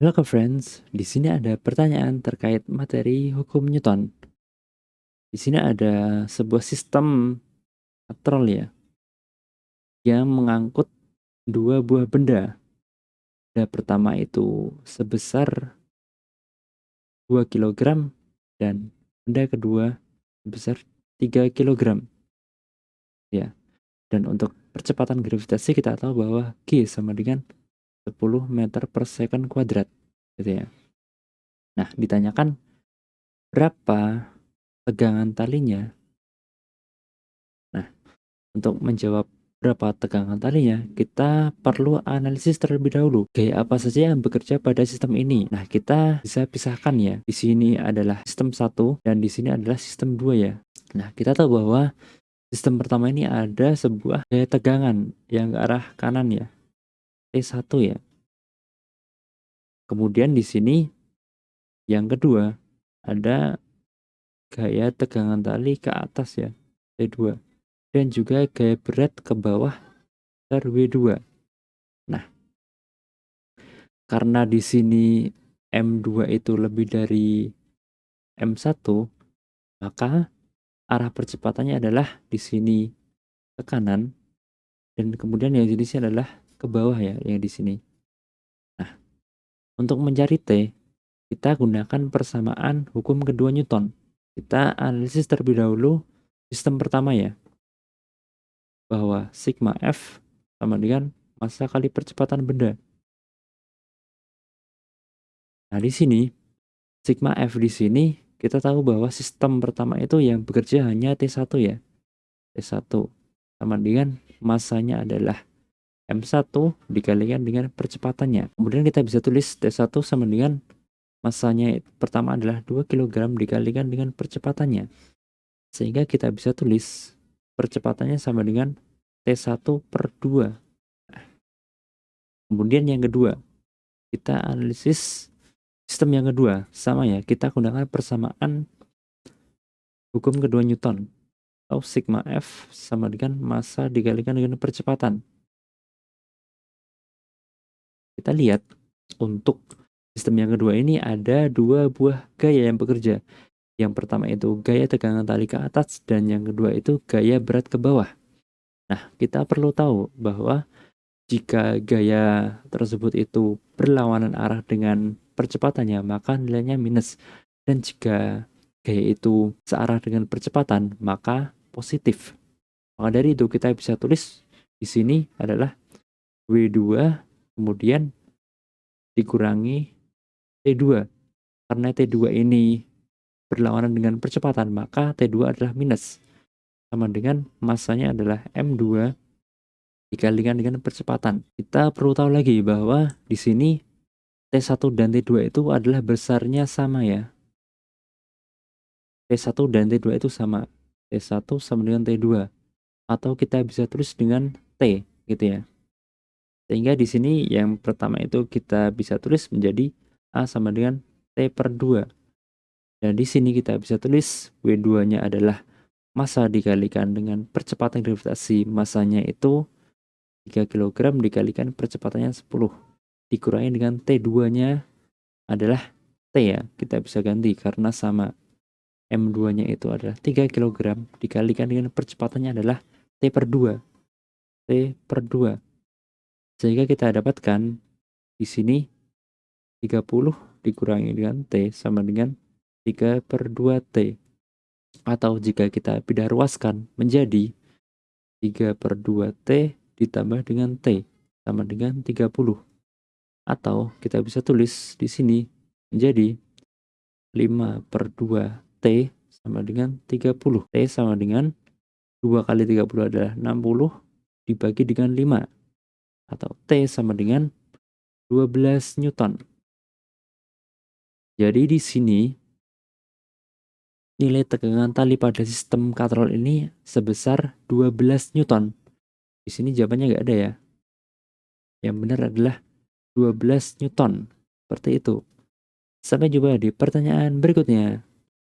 Halo friends, di sini ada pertanyaan terkait materi hukum Newton. Di sini ada sebuah sistem katrol ya, yang mengangkut dua buah benda. Benda pertama itu sebesar 2 kg dan benda kedua sebesar 3 kg. Ya, dan untuk percepatan gravitasi kita tahu bahwa G sama dengan 10 meter per second kuadrat, gitu ya. Nah, ditanyakan berapa tegangan talinya. Nah, untuk menjawab berapa tegangan talinya, kita perlu analisis terlebih dahulu. Gaya apa saja yang bekerja pada sistem ini? Nah, kita bisa pisahkan ya. Di sini adalah sistem 1 dan di sini adalah sistem 2 ya. Nah, kita tahu bahwa sistem pertama ini ada sebuah gaya tegangan yang ke arah kanan ya. T1 ya. Kemudian di sini yang kedua ada gaya tegangan tali ke atas ya. T2. Dan juga gaya berat ke bawah W2. Nah, karena di sini M2 itu lebih dari M1, maka arah percepatannya adalah di sini ke kanan dan kemudian yang jenisnya adalah ke bawah ya, yang di sini. Nah, untuk mencari T, kita gunakan persamaan hukum kedua Newton. Kita analisis terlebih dahulu sistem pertama ya, bahwa sigma F sama dengan massa kali percepatan benda. Nah, di sini sigma F di sini kita tahu bahwa sistem pertama itu yang bekerja hanya T1 ya. T1 sama dengan massanya adalah M1 dikalikan dengan percepatannya. Kemudian kita bisa tulis T1 sama dengan massanya pertama adalah 2 kg dikalikan dengan percepatannya. Sehingga kita bisa tulis percepatannya sama dengan T1 per 2. Kemudian yang kedua, kita analisis sistem yang kedua. Sama ya, kita gunakan persamaan hukum kedua Newton. Atau sigma F sama dengan massa dikalikan dengan percepatan. Kita lihat untuk sistem yang kedua ini ada dua buah gaya yang bekerja. Yang pertama itu gaya tegangan tali ke atas dan yang kedua itu gaya berat ke bawah. Nah, kita perlu tahu bahwa jika gaya tersebut itu berlawanan arah dengan percepatannya, maka nilainya minus. Dan jika gaya itu searah dengan percepatan, maka positif. Maka dari itu kita bisa tulis di sini adalah W2 kemudian dikurangi T2. Karena T2 ini berlawanan dengan percepatan, maka T2 adalah minus. Sama dengan massanya adalah M2 dikalikan dengan percepatan. Kita perlu tahu lagi bahwa di sini T1 dan T2 itu adalah besarnya sama ya. T1 dan T2 itu sama. T1 sama dengan T2. Atau kita bisa tulis dengan T gitu ya. Sehingga di sini yang pertama itu kita bisa tulis menjadi A sama dengan T per 2. Dan di sini kita bisa tulis W2-nya adalah massa dikalikan dengan percepatan gravitasi. Massanya itu 3 kg dikalikan percepatannya 10. Dikurangi dengan T2-nya adalah T ya. Kita bisa ganti karena sama. M2-nya itu adalah 3 kg dikalikan dengan percepatannya adalah T per 2. T per 2. Sehingga kita dapatkan di sini 30 dikurangi dengan T sama dengan 3 per 2 T. Atau jika kita pindah ruaskan menjadi 3 per 2 T ditambah dengan T sama dengan 30. Atau kita bisa tulis di sini menjadi 5 per 2 T sama dengan 30. T sama dengan 2 kali 30 adalah 60 dibagi dengan 5. Atau T sama dengan 12 Newton. Jadi di sini nilai tegangan tali pada sistem katrol ini sebesar 12 Newton. Di sini jawabannya nggak ada ya. Yang benar adalah 12 Newton. Seperti itu. Sampai jumpa di pertanyaan berikutnya.